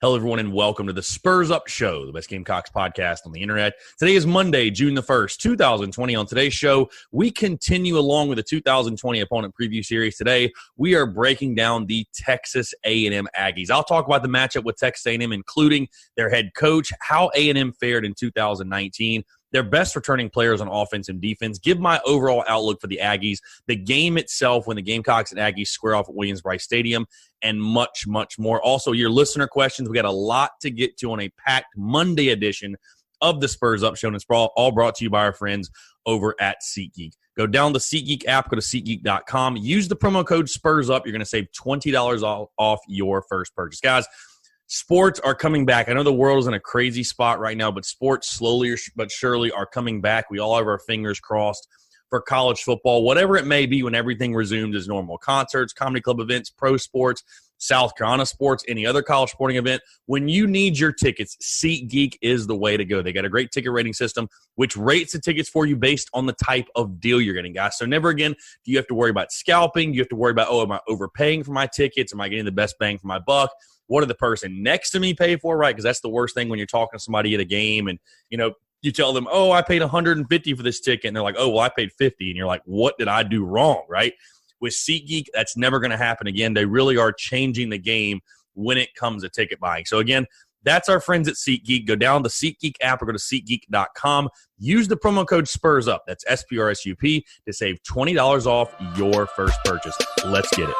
Hello, everyone, and welcome to the Spurs Up Show, the best Gamecocks podcast on the internet. Today is Monday, June the 1st, 2020. On today's show, we continue along with the 2020 opponent preview series. Today, we are breaking down the Texas A&M Aggies. I'll talk about the matchup with Texas A&M, including their head coach, how A&M fared in 2019, their best returning players on offense and defense, give my overall outlook for the Aggies, the game itself when the Gamecocks and Aggies square off at Williams-Brice Stadium, and much, much more. Also, your listener questions. We got a lot to get to on a packed Monday edition of the Spurs Up Show, and it's all brought to you by our friends over at SeatGeek. Go down the SeatGeek app, go to SeatGeek.com, use the promo code SPURSUP. You're going to save $20 off your first purchase. Guys, sports are coming back. I know the world is in a crazy spot right now, but sports slowly but surely are coming back. We all have our fingers crossed for college football, whatever it may be when everything resumes as normal. Concerts, comedy club events, pro sports, South Carolina sports, any other college sporting event. When you need your tickets, SeatGeek is the way to go. They got a great ticket rating system, which rates the tickets for you based on the type of deal you're getting, guys. So never again do you have to worry about scalping. You have to worry about, am I overpaying for my tickets? Am I getting the best bang for my buck? What did the person next to me pay for, right? Because that's the worst thing when you're talking to somebody at a game and, you tell them, I paid $150 for this ticket. And they're like, I paid $50. And you're like, what did I do wrong, right? With SeatGeek, that's never going to happen again. They really are changing the game when it comes to ticket buying. So, again, that's our friends at SeatGeek. Go down the SeatGeek app or go to SeatGeek.com. Use the promo code SPURSUP, that's SPRSUP, to save $20 off your first purchase. Let's get it.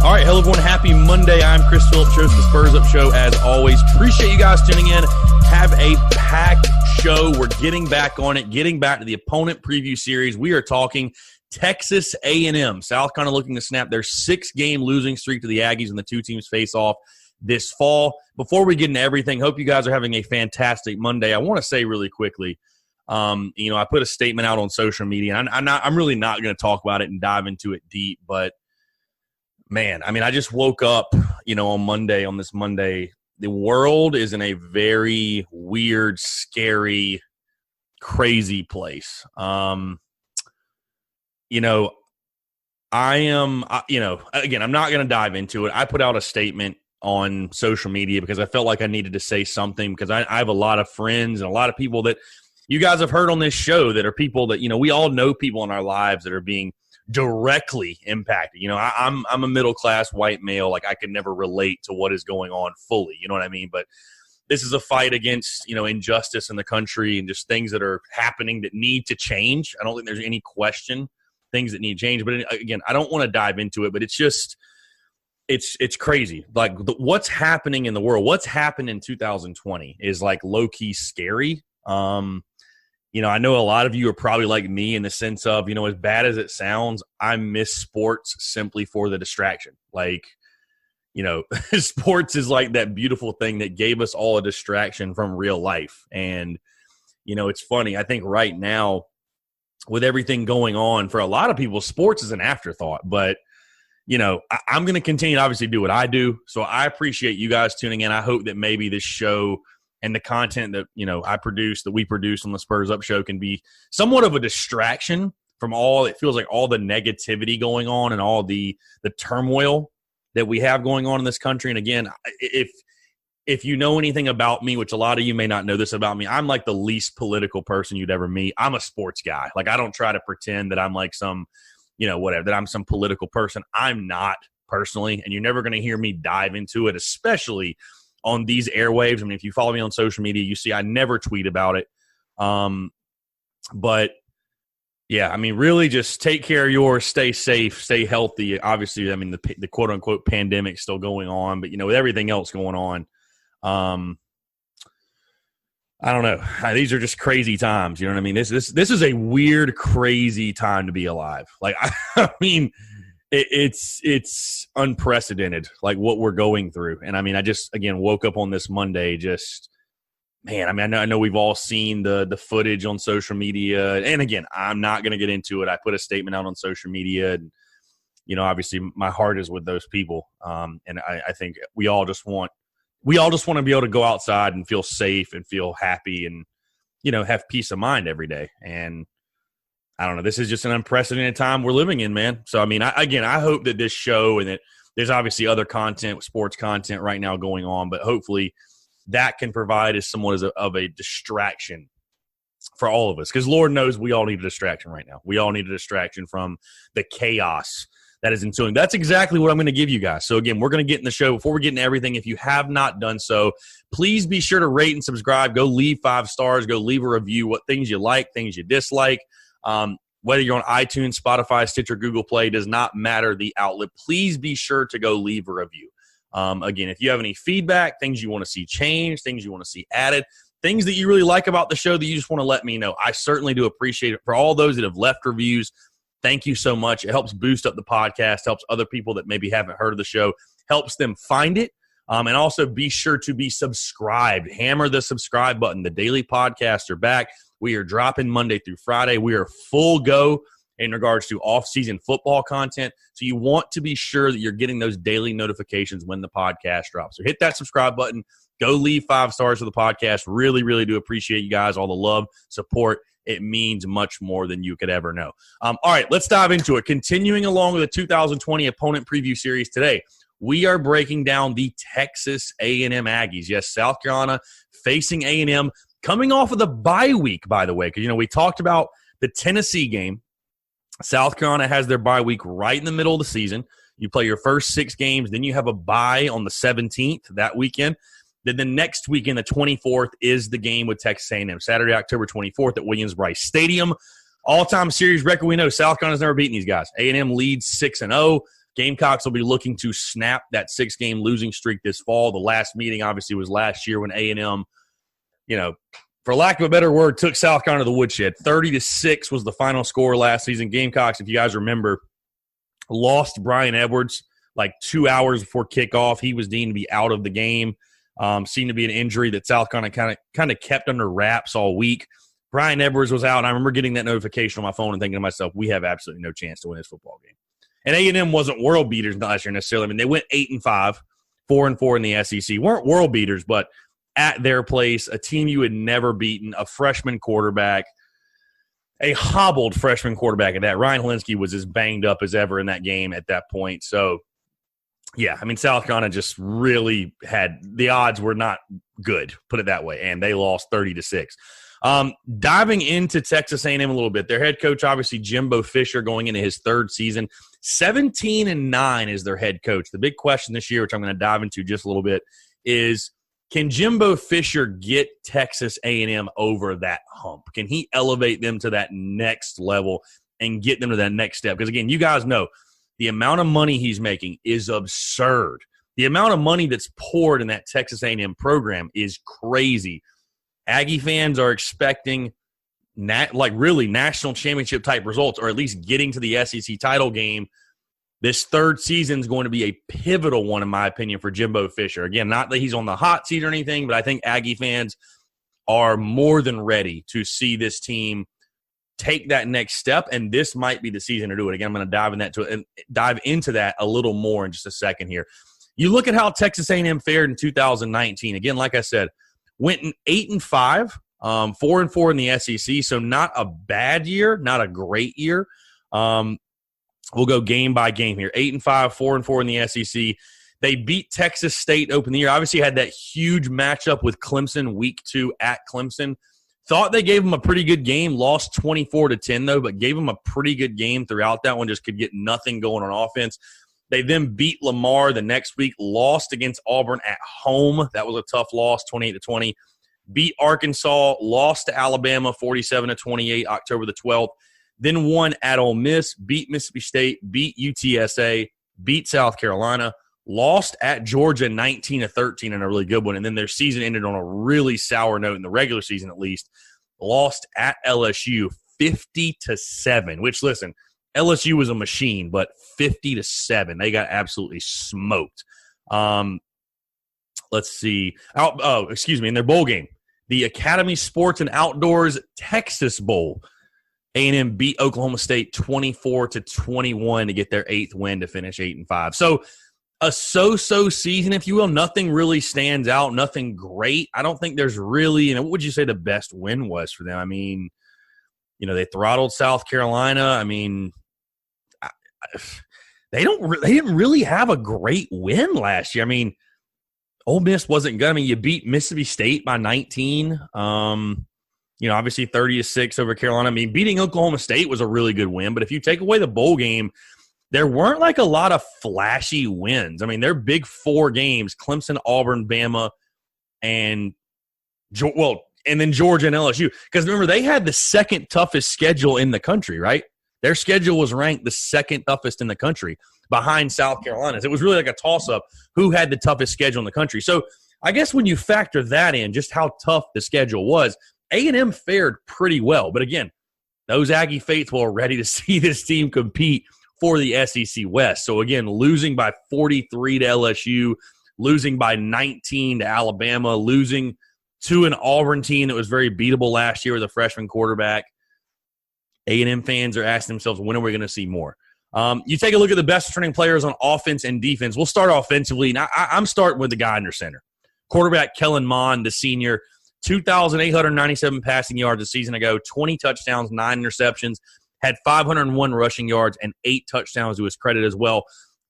All right, hello, everyone. Happy Monday. I'm Chris Phillips, host of the Spurs Up Show. As always, appreciate you guys tuning in. Have a packed show. We're getting back on it, getting back to the opponent preview series. We are talking Texas A&M. South Carolina looking to snap their 6-game losing streak to the Aggies when the two teams face off this fall. Before we get into everything, hope you guys are having a fantastic Monday. I want to say really quickly, I put a statement out on social media, and I'm really not going to talk about it and dive into it deep, but man, I just woke up, on this Monday. The world is in a very weird, scary, crazy place. Again, I'm not going to dive into it. I put out a statement on social media because I felt like I needed to say something because I have a lot of friends and a lot of people that you guys have heard on this show that are people that, we all know people in our lives that are being directly impacted. I'm a middle-class white male. Like, I could never relate to what is going on fully. You know what I mean? But this is a fight against, injustice in the country and just things that are happening that need to change. I don't think there's any question things that need to change. But again, I don't want to dive into it, but it's just it's crazy. Like, what's happening in the world, what's happened in 2020 is like low-key scary. I know a lot of you are probably like me in the sense of, as bad as it sounds, I miss sports simply for the distraction. Like, sports is like that beautiful thing that gave us all a distraction from real life. And, it's funny. I think right now with everything going on for a lot of people, sports is an afterthought. But, I'm going to continue to obviously do what I do. So I appreciate you guys tuning in. I hope that maybe this show and the content that, that we produce on the Spurs Up Show can be somewhat of a distraction from it feels like all the negativity going on and all the turmoil that we have going on in this country. And again, if you know anything about me, which a lot of you may not know this about me, I'm like the least political person you'd ever meet. I'm a sports guy. Like, I don't try to pretend that I'm like some, that I'm some political person. I'm not personally, and you're never going to hear me dive into it, especially on these airwaves. If you follow me on social media, you see I never tweet about it. But yeah, really just take care of yours, stay safe, stay healthy. Obviously, the quote unquote pandemic still going on, but with everything else going on, I don't know. These are just crazy times. You know what I mean? This is a weird, crazy time to be alive. Like, It's unprecedented, like what we're going through. And I just, again, woke up on this Monday I know we've all seen the footage on social media. And again, I'm not going to get into it. I put a statement out on social media and, obviously my heart is with those people. And I think we all just want we all just want to be able to go outside and feel safe and feel happy and, have peace of mind every day. And I don't know, this is just an unprecedented time we're living in, man. So, I hope that this show and that there's obviously other content, sports content right now going on, but hopefully that can provide as somewhat of a distraction for all of us. Because Lord knows we all need a distraction right now. We all need a distraction from the chaos that is ensuing. That's exactly what I'm going to give you guys. So, again, we're going to get in the show. Before we get into everything, if you have not done so, please be sure to rate and subscribe. Go leave 5 stars. Go leave a review, what things you like, things you dislike. Whether you're on iTunes, Spotify, Stitcher, Google Play, does not matter the outlet. Please be sure to go leave a review. Again, if you have any feedback, things you want to see changed, things you want to see added, things that you really like about the show that you just want to let me know, I certainly do appreciate it. For all those that have left reviews, thank you so much. It helps boost up the podcast, helps other people that maybe haven't heard of the show, helps them find it. And also be sure to be subscribed. Hammer the subscribe button. The daily podcasts are back. We are dropping Monday through Friday. We are full go in regards to off-season football content. So you want to be sure that you're getting those daily notifications when the podcast drops. So hit that subscribe button. Go leave 5 stars for the podcast. Really, really do appreciate you guys, all the love, support. It means much more than you could ever know. All right, let's dive into it. Continuing along with the 2020 opponent preview series today, we are breaking down the Texas A&M Aggies. Yes, South Carolina facing A&M, coming off of the bye week, by the way, because, we talked about the Tennessee game. South Carolina has their bye week right in the middle of the season. You play your first 6 games, then you have a bye on the 17th that weekend. Then the next weekend, the 24th, is the game with Texas A&M, Saturday, October 24th at Williams-Brice Stadium. All-time series record, we know South Carolina's never beaten these guys. A&M leads 6-0. Gamecocks will be looking to snap that 6-game losing streak this fall. The last meeting, obviously, was last year when A&M, for lack of a better word, took South Carolina to the woodshed. 30-6 was the final score last season. Gamecocks, if you guys remember, lost Brian Edwards like 2 hours before kickoff. He was deemed to be out of the game. Seemed to be an injury that South Carolina kind of kept under wraps all week. Brian Edwards was out, and I remember getting that notification on my phone and thinking to myself, we have absolutely no chance to win this football game. And A&M wasn't world beaters last year necessarily. I mean, they went 8-5, 4-4 in the SEC. Weren't world beaters, but at their place, a team you had never beaten, a freshman quarterback, a hobbled freshman quarterback at that. Ryan Helinski was as banged up as ever in that game at that point. So, yeah, I mean, South Carolina just really had – the odds were not good, put it that way, and they lost 30-6. Diving into Texas A&M a little bit, their head coach, obviously, Jimbo Fisher, going into his 3rd season. 17-9 is their head coach. The big question this year, which I'm going to dive into just a little bit, is can Jimbo Fisher get Texas A&M over that hump? Can he elevate them to that next level and get them to that next step? Because, again, you guys know the amount of money he's making is absurd. The amount of money that's poured in that Texas A&M program is crazy. Aggie fans are expecting really national championship type results, or at least getting to the SEC title game. This 3rd season is going to be a pivotal one, in my opinion, for Jimbo Fisher. Again, not that he's on the hot seat or anything, but I think Aggie fans are more than ready to see this team take that next step, and this might be the season to do it. Again, I'm going to dive into that a little more in just a second here. You look at how Texas A&M fared in 2019. Again, like I said, went 8-5, 4-4 in the SEC, so not a bad year, not a great year. We'll go game by game here. 8-5, 4-4 in the SEC. They beat Texas State to open the year. Obviously had that huge matchup with Clemson, week 2 at Clemson. Thought they gave them a pretty good game. Lost 24-10, though, but gave them a pretty good game throughout that one. Just could get nothing going on offense. They then beat Lamar the next week. Lost against Auburn at home. That was a tough loss, 28-20. Beat Arkansas. Lost to Alabama, 47-28, October the 12th. Then won at Ole Miss. Beat Mississippi State. Beat UTSA. Beat South Carolina. Lost at Georgia 19-13 in a really good one. And then their season ended on a really sour note in the regular season, at least. Lost at LSU 50-7, which, listen, LSU was a machine, but 50-7. They got absolutely smoked. Let's see. In their bowl game, the Academy Sports and Outdoors Texas Bowl. A&M beat Oklahoma State 24-21 to get their 8th win to finish 8-5. So, a so-so season, if you will. Nothing really stands out, nothing great. I don't think there's really, what would you say the best win was for them? I mean, they throttled South Carolina. I mean, they didn't really have a great win last year. I mean, Ole Miss wasn't good. I mean, you beat Mississippi State by 19. Obviously 30-6 over Carolina. I mean, beating Oklahoma State was a really good win. But if you take away the bowl game, there weren't like a lot of flashy wins. I mean, their big four games, Clemson, Auburn, Bama, and then Georgia and LSU. Because remember, they had the second toughest schedule in the country, right? Their schedule was ranked the second toughest in the country behind South Carolina's. It was really like a toss-up who had the toughest schedule in the country. So I guess when you factor that in, just how tough the schedule was, A&M fared pretty well. But again, those Aggie faithful are ready to see this team compete for the SEC West. So again, losing by 43 to LSU, losing by 19 to Alabama, losing to an Auburn team that was very beatable last year with a freshman quarterback. A&M fans are asking themselves, when are we going to see more? You take a look at the best returning players on offense and defense. We'll start offensively. Now, I'm starting with the guy under center. Quarterback Kellen Mond, the senior, 2,897 passing yards a season ago, 20 touchdowns, 9 interceptions, had 501 rushing yards and 8 touchdowns to his credit as well.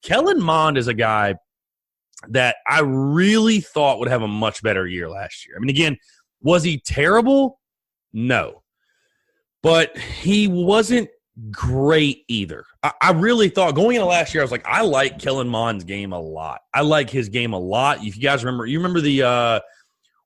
Kellen Mond is a guy that I really thought would have a much better year last year. I mean, again, was he terrible? No. But he wasn't great either. I really thought going into last year, I was like, I like Kellen Mond's game a lot. I like his game a lot. If you guys remember, the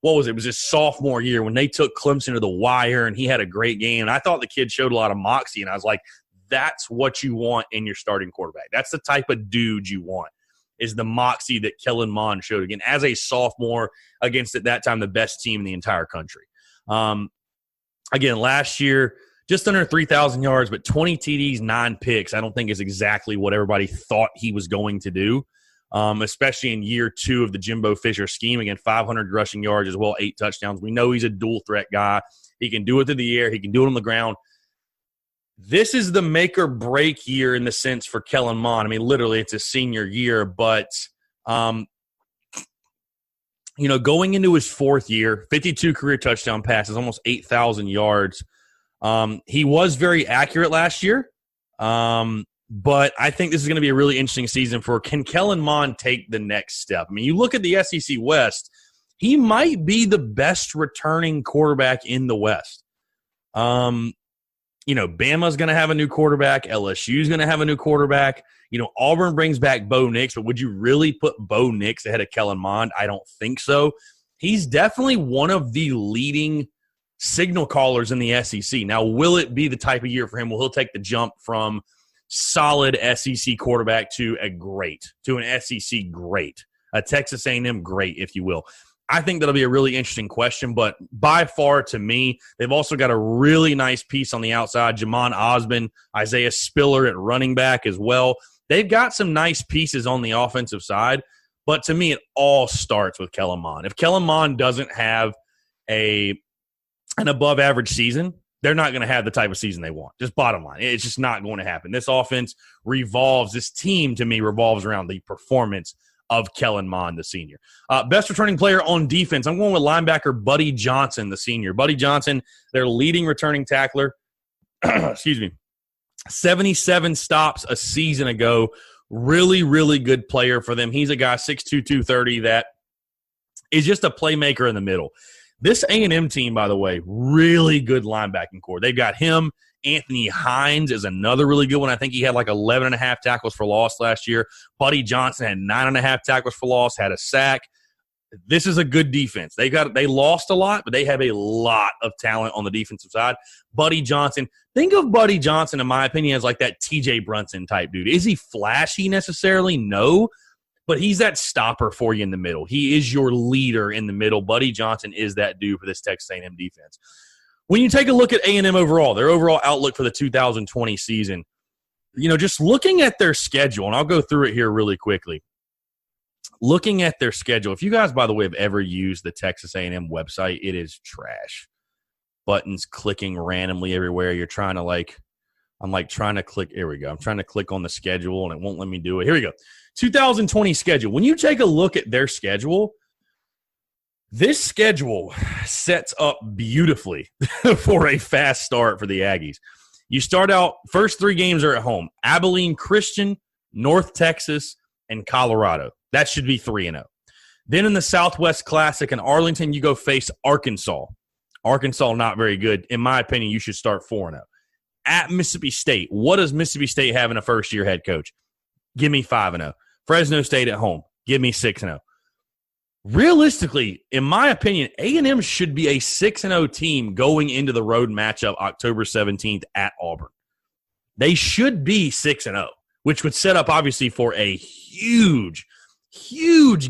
what was it? It was his sophomore year when they took Clemson to the wire and he had a great game. And I thought the kid showed a lot of moxie, and I was like, that's what you want in your starting quarterback. That's the type of dude you want, is the moxie that Kellen Mond showed again as a sophomore against, at that time, the best team in the entire country. Again, last year, just under 3,000 yards, but 20 TDs, 9 picks. I don't think is exactly what everybody thought he was going to do, especially in year 2 of the Jimbo Fisher scheme. Again, 500 rushing yards as well, 8 touchdowns. We know he's a dual-threat guy. He can do it through the air. He can do it on the ground. This is the make-or-break year in the sense for Kellen Mond. I mean, literally, it's his senior year, but going into his 4th year, 52 career touchdown passes, almost 8,000 yards. He was very accurate last year, but I think this is going to be a really interesting season for, can Kellen Mond take the next step? I mean, you look at the SEC West, he might be the best returning quarterback in the West. Bama's going to have a new quarterback. LSU's going to have a new quarterback. Auburn brings back Bo Nix, but would you really put Bo Nix ahead of Kellen Mond? I don't think so. He's definitely one of the leading signal callers in the SEC. Now, will it be the type of year for him? Will he take the jump from solid SEC quarterback to an SEC great, a Texas A&M great, if you will? I think that'll be a really interesting question, but by far, to me, they've also got a really nice piece on the outside, Jamon Osborne, Isaiah Spiller at running back as well. They've got some nice pieces on the offensive side, but to me, it all starts with Kellen Mond. If Kellen Mond doesn't have an above-average season, they're not going to have the type of season they want. Just bottom line. It's just not going to happen. This team, to me, revolves around the performance of Kellen Mond, the senior. Best returning player on defense, I'm going with linebacker Buddy Johnson, the senior. Buddy Johnson, their leading returning tackler, 77 stops a season ago. Really, really good player for them. He's a guy, 6'2", 230, that is just a playmaker in the middle. This A&M team, by the way, really good linebacking core. They've got him. Anthony Hines is another really good one. I think he had like 11.5 tackles for loss last year. Buddy Johnson had 9.5 tackles for loss, had a sack. This is a good defense. They lost a lot, but they have a lot of talent on the defensive side. Buddy Johnson, think of Buddy Johnson, in my opinion, as like that TJ Brunson type dude. Is he flashy necessarily? No. But he's that stopper for you in the middle. He is your leader in the middle. Buddy Johnson is that dude for this Texas A&M defense. When you take a look at A&M overall, their overall outlook for the 2020 season, just looking at their schedule, and I'll go through it here really quickly. Looking at their schedule, if you guys, by the way, have ever used the Texas A&M website, it is trash. Buttons clicking randomly everywhere. You're trying to I'm like trying to click. Here we go. I'm trying to click on the schedule, and it won't let me do it. Here we go. 2020 schedule. When you take a look at their schedule, this schedule sets up beautifully for a fast start for the Aggies. You start out, first 3 games are at home. Abilene Christian, North Texas, and Colorado. That should be 3-0. Then in the Southwest Classic in Arlington, you go face Arkansas. Arkansas not very good. In my opinion, you should start 4-0. At Mississippi State, what does Mississippi State have in a first-year head coach? Give me 5-0. Fresno State at home. Give me 6-0. Realistically, in my opinion, A&M should be a 6-0 team going into the road matchup October 17th at Auburn. They should be 6-0, which would set up, obviously, for a huge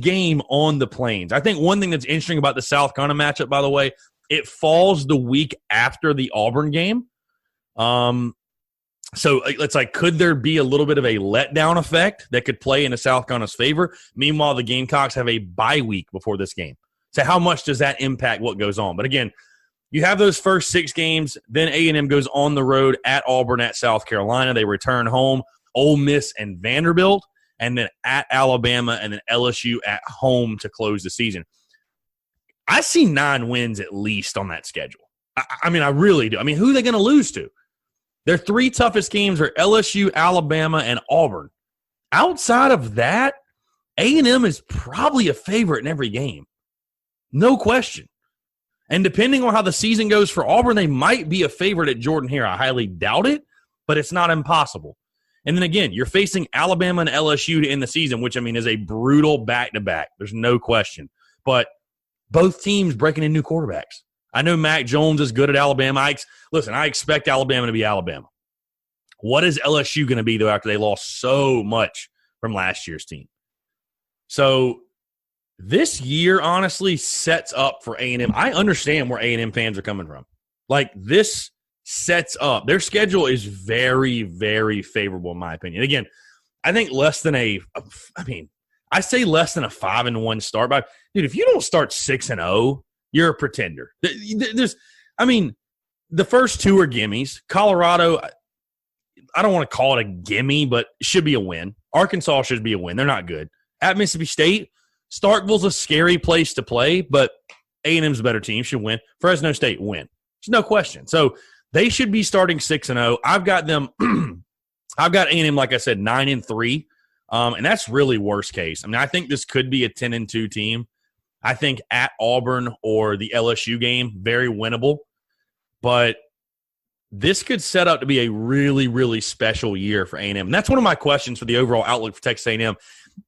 game on the Plains. I think one thing that's interesting about the South Carolina matchup, by the way, it falls the week after the Auburn game. So it's like, could there be a little bit of a letdown effect that could play in the South Carolina's favor? Meanwhile, the Gamecocks have a bye week before this game. So how much does that impact what goes on? But again, you have those first 6 games, then A&M goes on the road at Auburn, at South Carolina. They return home, Ole Miss and Vanderbilt, and then at Alabama and then LSU at home to close the season. I see 9 wins at least on that schedule. I mean, I really do. I mean, who are they going to lose to? Their 3 toughest games are LSU, Alabama, and Auburn. Outside of that, A&M is probably a favorite in every game. No question. And depending on how the season goes for Auburn, they might be a favorite at Jordan-Hare. I highly doubt it, but it's not impossible. And then again, you're facing Alabama and LSU to end the season, which, I mean, is a brutal back-to-back. There's no question. But both teams breaking in new quarterbacks. I know Mac Jones is good at Alabama. I expect Alabama to be Alabama. What is LSU going to be, though, after they lost so much from last year's team? So this year, honestly, sets up for A&M. I understand where A&M fans are coming from. Like, this sets up. Their schedule is very, very favorable, in my opinion. Again, I think less than I say less than a 5-1 start. But, dude, if you don't start 6-0, you're a pretender. The first 2 are gimmies. Colorado, I don't want to call it a gimme, but should be a win. Arkansas should be a win. They're not good. At Mississippi State, Starkville's a scary place to play, but A&M's a better team, should win. Fresno State, win. There's no question. So they should be starting 6-0. I've got them – I've got A&M, like I said, 9-3, and that's really worst case. I mean, I think this could be a 10-2 team. I think at Auburn or the LSU game, very winnable. But this could set up to be a really, really special year for A&M. And that's one of my questions for the overall outlook for Texas A&M.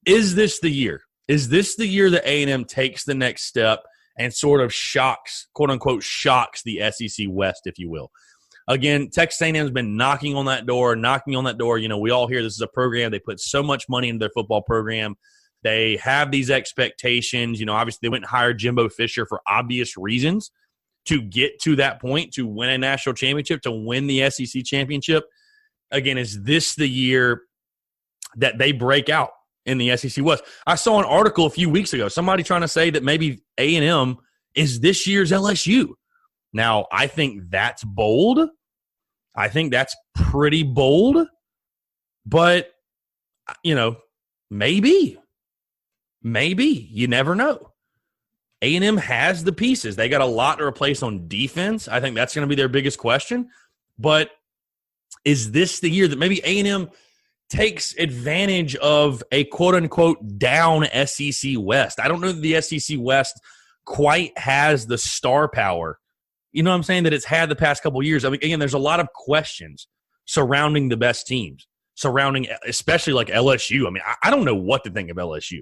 Is this the year? Is this the year that A&M takes the next step and sort of shocks, quote-unquote, shocks the SEC West, if you will? Again, Texas A&M has been knocking on that door. You know, we all hear this is a program. They put so much money into their football program. They have these expectations. You know, obviously they went and hired Jimbo Fisher for obvious reasons to get to that point, to win a national championship, to win the SEC championship. Again, is this the year that they break out in the SEC West? I saw an article a few weeks ago, somebody trying to say that maybe A&M is this year's LSU. Now, I think that's bold. I think that's pretty bold. But, you know, maybe. You never know. A&M has the pieces. They got a lot to replace on defense. I think that's going to be their biggest question. But is this the year that maybe A&M takes advantage of a quote-unquote down SEC West? I don't know that the SEC West quite has the star power, you know what I'm saying, that it's had the past couple of years. I mean, again, there's a lot of questions surrounding the best teams, surrounding especially like LSU. I mean, I don't know what to think of LSU.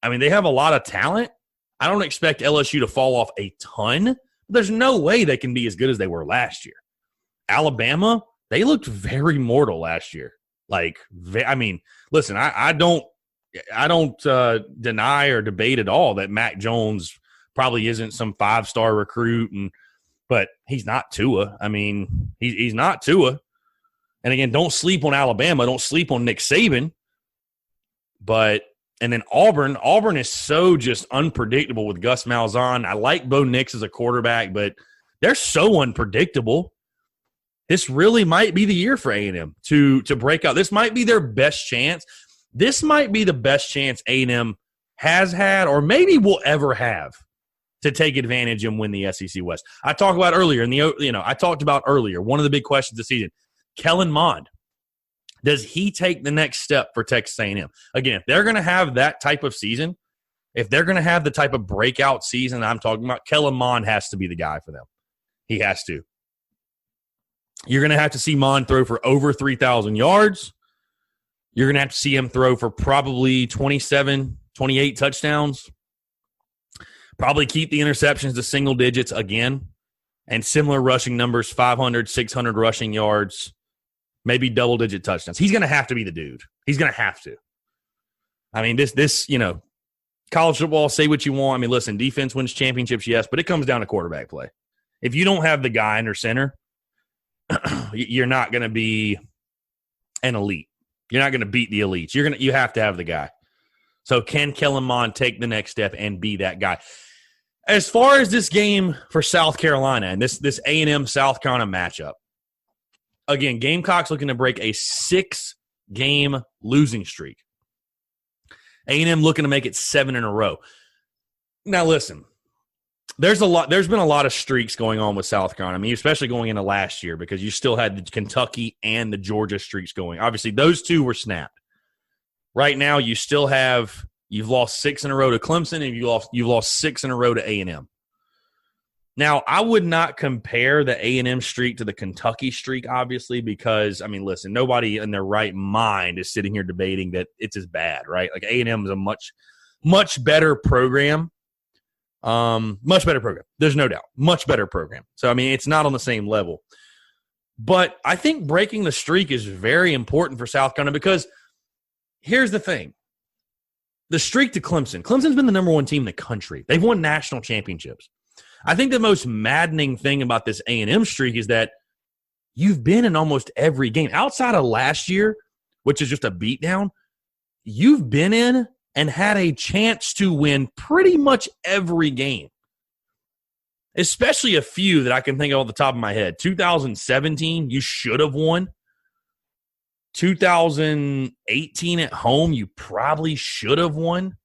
I mean, they have a lot of talent. I don't expect LSU to fall off a ton. But there's no way they can be as good as they were last year. Alabama, they looked very mortal last year. Like, I mean, listen, I don't deny or debate at all that Mac Jones probably isn't some 5-star recruit, but he's not Tua. I mean, he's not Tua. And again, don't sleep on Alabama. Don't sleep on Nick Saban. And then Auburn is so just unpredictable with Gus Malzahn. I like Bo Nix as a quarterback, but they're so unpredictable. this really might be the year for A&M to break out. This might be their best chance. This might be the best chance A&M has had or maybe will ever have to take advantage and win the SEC West. I talked about earlier one of the big questions this season, Kellen Mond. Does he take the next step for Texas A&M? Again, if they're going to have that type of season, if they're going to have the type of breakout season I'm talking about, Kellen Mond has to be the guy for them. He has to. You're going to have to see Mond throw for over 3,000 yards. You're going to have to see him throw for probably 27, 28 touchdowns. Probably keep the interceptions to single digits again. And similar rushing numbers, 500, 600 rushing yards. Maybe double-digit touchdowns. He's going to have to be the dude. He's going to have to. I mean, this, college football, say what you want. I mean, listen, defense wins championships, yes, but it comes down to quarterback play. If you don't have the guy under center, you're not going to be an elite. You're not going to beat the elites. You have to have the guy. So can Kellen Mond take the next step and be that guy? As far as this game for South Carolina and this A&M South Carolina matchup, again, Gamecocks looking to break a 6-game losing streak. A&M looking to make it 7 in a row. Now, listen, there's been a lot of streaks going on with South Carolina. I mean, especially going into last year because you still had the Kentucky and the Georgia streaks going. Obviously, those two were snapped. Right now, you've lost 6 in a row to Clemson and you've lost 6 in a row to A&M. Now, I would not compare the A&M streak to the Kentucky streak, obviously, because, I mean, listen, nobody in their right mind is sitting here debating that it's as bad, right? Like, A&M is a much, much better program. Much better program. There's no doubt. Much better program. So, I mean, it's not on the same level. But I think breaking the streak is very important for South Carolina because here's the thing. The streak to Clemson. Clemson's been the number 1 team in the country. They've won national championships. I think the most maddening thing about this A&M streak is that you've been in almost every game. Outside of last year, which is just a beatdown, you've been in and had a chance to win pretty much every game. Especially a few that I can think of off the top of my head. 2017, you should have won. 2018 at home, you probably should have won.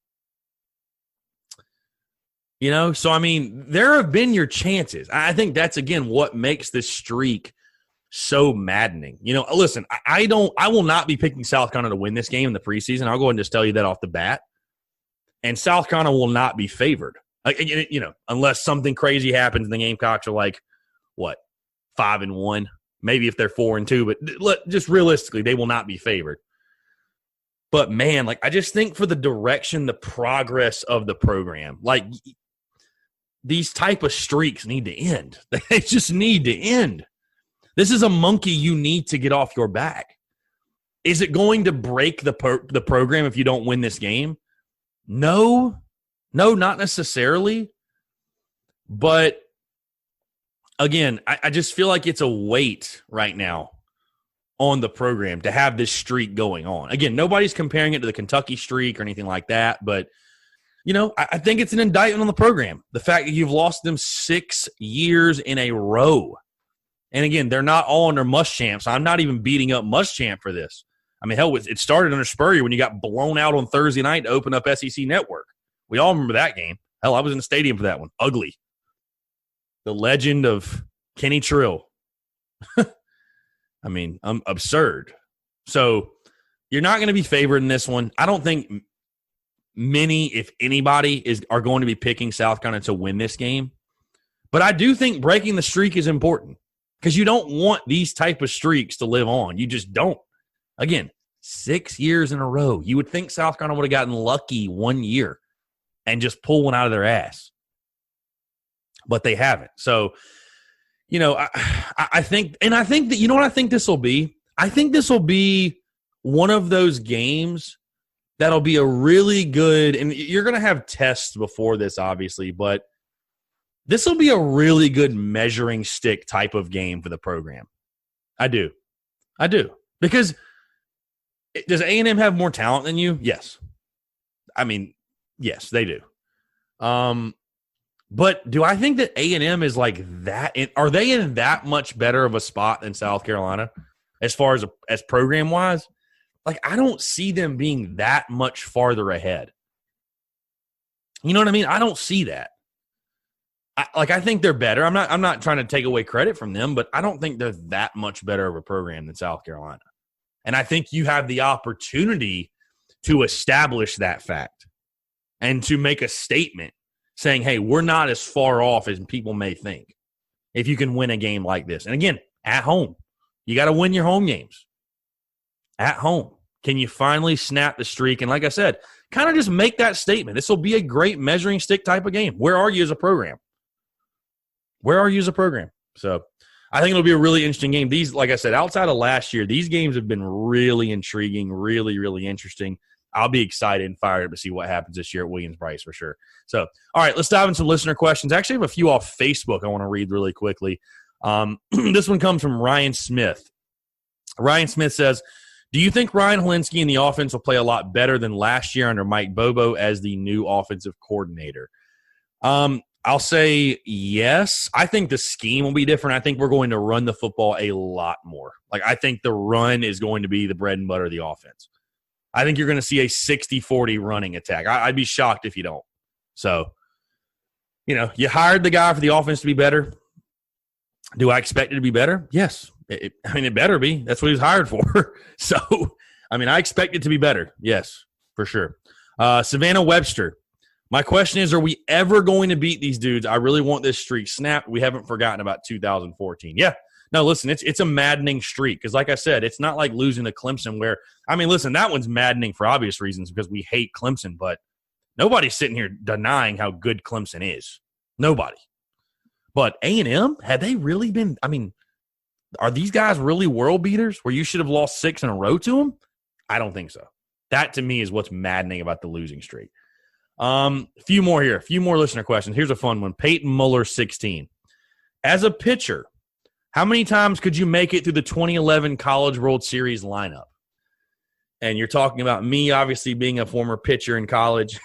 So, I mean, there have been your chances. I think that's, again, what makes this streak so maddening. Listen, I will not be picking South Carolina to win this game in the preseason. I'll go ahead and just tell you that off the bat. And South Carolina will not be favored. Unless something crazy happens and the Gamecocks are 5-1. Maybe if they're 4-2, but just realistically, they will not be favored. But, man, I just think for the direction, the progress of the program, these type of streaks need to end. They just need to end. This is a monkey you need to get off your back. Is it going to break the program if you don't win this game? No, not necessarily. But, again, I just feel like it's a weight right now on the program to have this streak going on. Again, nobody's comparing it to the Kentucky streak or anything like that, but I think it's an indictment on the program. The fact that you've lost them 6 years in a row. And again, they're not all under Muschamp, so I'm not even beating up Muschamp for this. I mean, hell, it started under Spurrier when you got blown out on Thursday night to open up SEC Network. We all remember that game. Hell, I was in the stadium for that one. Ugly. The legend of Kenny Trill. I mean, absurd. So you're not going to be favored in this one. I don't think many, if anybody, are going to be picking South Carolina to win this game. But I do think breaking the streak is important because you don't want these type of streaks to live on. You just don't. Again, 6 years in a row. You would think South Carolina would have gotten lucky 1 year and just pull one out of their ass. But they haven't. So, I think that, what I think this will be? I think this will be one of those games that'll be a really good, and you're going to have tests before this, obviously, but this will be a really good measuring stick type of game for the program. I do. Because does A&M have more talent than you? Yes. I mean, yes, they do. But do I think that A&M is like that? Are they in that much better of a spot than South Carolina as far as program-wise? Like, I don't see them being that much farther ahead. You know what I mean? I don't see that. I think they're better. I'm not trying to take away credit from them, but I don't think they're that much better of a program than South Carolina. And I think you have the opportunity to establish that fact and to make a statement saying, hey, we're not as far off as people may think if you can win a game like this. And again, at home. You got to win your home games. At home. Can you finally snap the streak? And like I said, kind of just make that statement. This will be a great measuring stick type of game. Where are you as a program? Where are you as a program? So I think it'll be a really interesting game. These, like I said, outside of last year, these games have been really intriguing, really, really interesting. I'll be excited and fired up to see what happens this year at Williams-Brice for sure. So, all right, let's dive into some listener questions. Actually, I have a few off Facebook I want to read really quickly. This one comes from Ryan Smith. Ryan Smith says, do you think Ryan Helinski and the offense will play a lot better than last year under Mike Bobo as the new offensive coordinator? I'll say yes. I think the scheme will be different. I think we're going to run the football a lot more. Like, I think the run is going to be the bread and butter of the offense. I think you're going to see a 60-40 running attack. I'd be shocked if you don't. So, you hired the guy for the offense to be better. Do I expect it to be better? Yes. It better be. That's what he was hired for. So, I expect it to be better. Yes, for sure. Savannah Webster. My question is, are we ever going to beat these dudes? I really want this streak snapped. We haven't forgotten about 2014. Yeah. No, listen, it's a maddening streak because, like I said, it's not like losing to Clemson where – listen, that one's maddening for obvious reasons because we hate Clemson, but nobody's sitting here denying how good Clemson is. Nobody. But A&M, had they really been – are these guys really world beaters where you should have lost 6 in a row to them? I don't think so. That, to me, is what's maddening about the losing streak. A few more here. A few more listener questions. Here's a fun one. Peyton Muller, 16. As a pitcher, how many times could you make it through the 2011 College World Series lineup? And you're talking about me, obviously, being a former pitcher in college.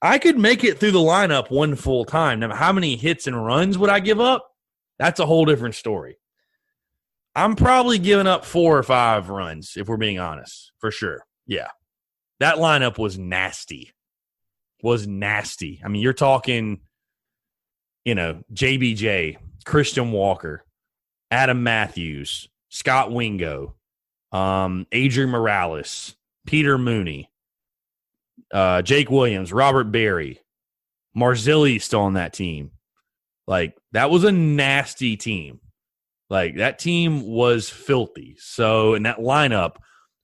I could make it through the lineup one full time. Now, how many hits and runs would I give up? That's a whole different story. I'm probably giving up 4 or 5 runs, if we're being honest, for sure. Yeah. That lineup was nasty. You're talking, JBJ, Christian Walker, Adam Matthews, Scott Wingo, Adrian Morales, Peter Mooney, Jake Williams, Robert Berry, Marzilli still on that team. Like, that was a nasty team. Like, that team was filthy. So, and that lineup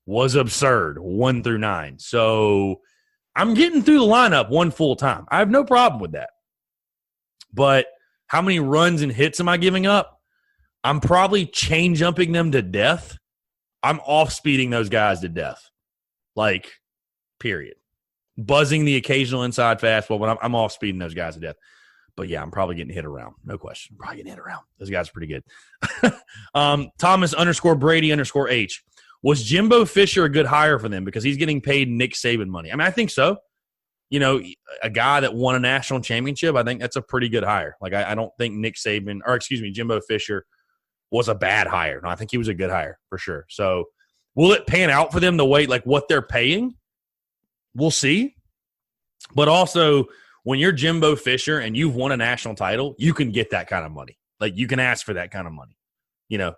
was absurd, 1 through 9. So, I'm getting through the lineup one full time. I have no problem with that. But how many runs and hits am I giving up? I'm probably chain jumping them to death. I'm off-speeding those guys to death. Like, period. Buzzing the occasional inside fastball, but I'm off-speeding those guys to death. But, yeah, I'm probably getting hit around. No question. Probably getting hit around. Those guys are pretty good. Thomas_Brady_H. Was Jimbo Fisher a good hire for them because he's getting paid Nick Saban money? I think so. A guy that won a national championship, I think that's a pretty good hire. Like, I don't think Jimbo Fisher was a bad hire. No, I think he was a good hire for sure. So, will it pan out for them the way, like, what they're paying? We'll see. But also, when you're Jimbo Fisher and you've won a national title, you can get that kind of money. Like, you can ask for that kind of money. The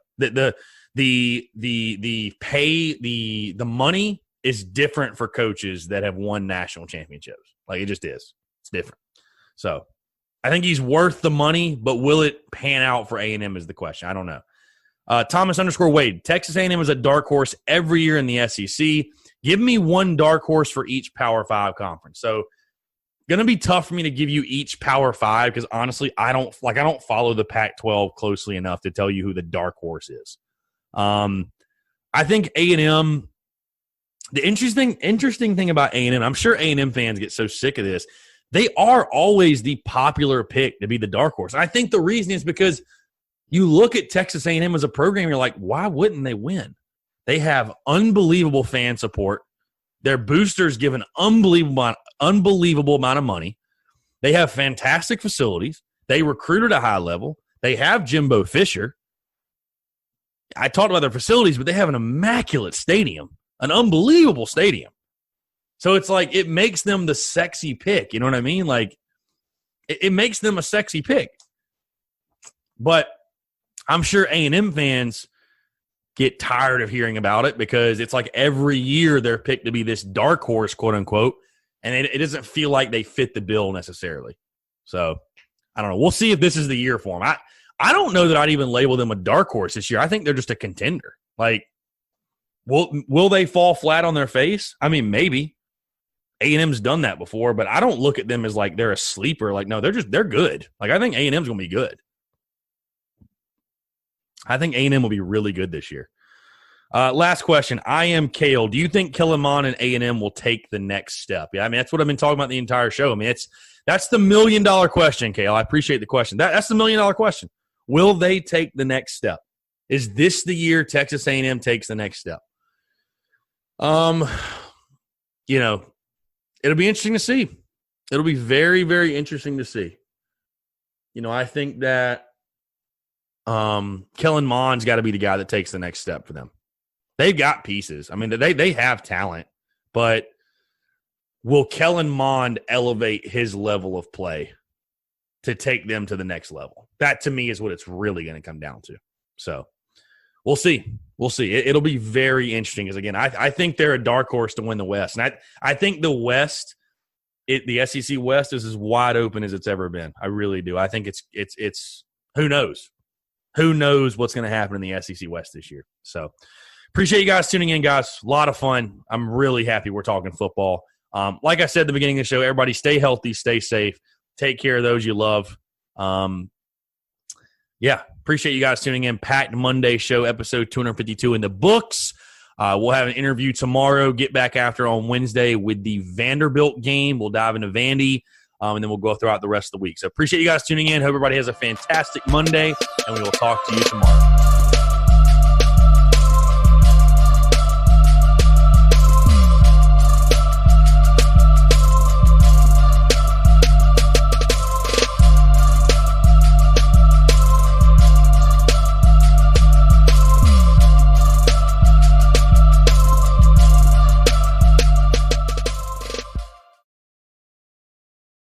pay, the money is different for coaches that have won national championships. Like, it just is. It's different. So, I think he's worth the money, but will it pan out for A&M is the question. I don't know. Thomas_Wade. Texas A&M is a dark horse every year in the SEC. Give me one dark horse for each Power 5 conference. So, going to be tough for me to give you each Power 5 because, honestly, I don't follow the Pac-12 closely enough to tell you who the dark horse is. I think A&M, the interesting thing about A&M, I'm sure A&M fans get so sick of this, they are always the popular pick to be the dark horse. And I think the reason is because you look at Texas A&M as a program, you're like, why wouldn't they win? They have unbelievable fan support. Their boosters give an unbelievable amount of money. They have fantastic facilities. They recruit at a high level. They have Jimbo Fisher. I talked about their facilities, but they have an immaculate stadium, an unbelievable stadium. So it's like it makes them the sexy pick. You know what I mean? Like it makes them a sexy pick. But I'm sure A&M fans get tired of hearing about it because it's like every year they're picked to be this dark horse, quote unquote, and it doesn't feel like they fit the bill necessarily. So I don't know. We'll see if this is the year for them. I don't know that I'd even label them a dark horse this year. I think they're just a contender. Like, will they fall flat on their face? I mean, maybe. A&M's done that before, but I don't look at them as like they're a sleeper. Like, no, they're good. Like, I think A&M's going to be good. I think A&M will be really good this year. Last question. I am Kale. Do you think Kellen Mond and A&M will take the next step? Yeah, I mean, that's what I've been talking about the entire show. I mean, that's the $1 million question, Kale. I appreciate the question. That's the $1 million question. Will they take the next step? Is this the year Texas A&M takes the next step? It'll be interesting to see. It'll be very, very interesting to see. I think that Kellen Mond's got to be the guy that takes the next step for them. They've got pieces. I mean, they have talent, but will Kellen Mond elevate his level of play to take them to the next level? That, to me, is what it's really going to come down to. So we'll see. We'll see. It'll be very interesting because, again, I think they're a dark horse to win the West. And I think the West, the SEC West, is as wide open as it's ever been. I really do. I think it's who knows? Who knows what's going to happen in the SEC West this year? So appreciate you guys tuning in, guys. A lot of fun. I'm really happy we're talking football. Like I said at the beginning of the show, everybody stay healthy, stay safe, take care of those you love. Appreciate you guys tuning in. Packed Monday show, episode 252 in the books. We'll have an interview tomorrow. Get back after on Wednesday with the Vanderbilt game. We'll dive into Vandy, and then we'll go throughout the rest of the week. So appreciate you guys tuning in. Hope everybody has a fantastic Monday, and we will talk to you tomorrow.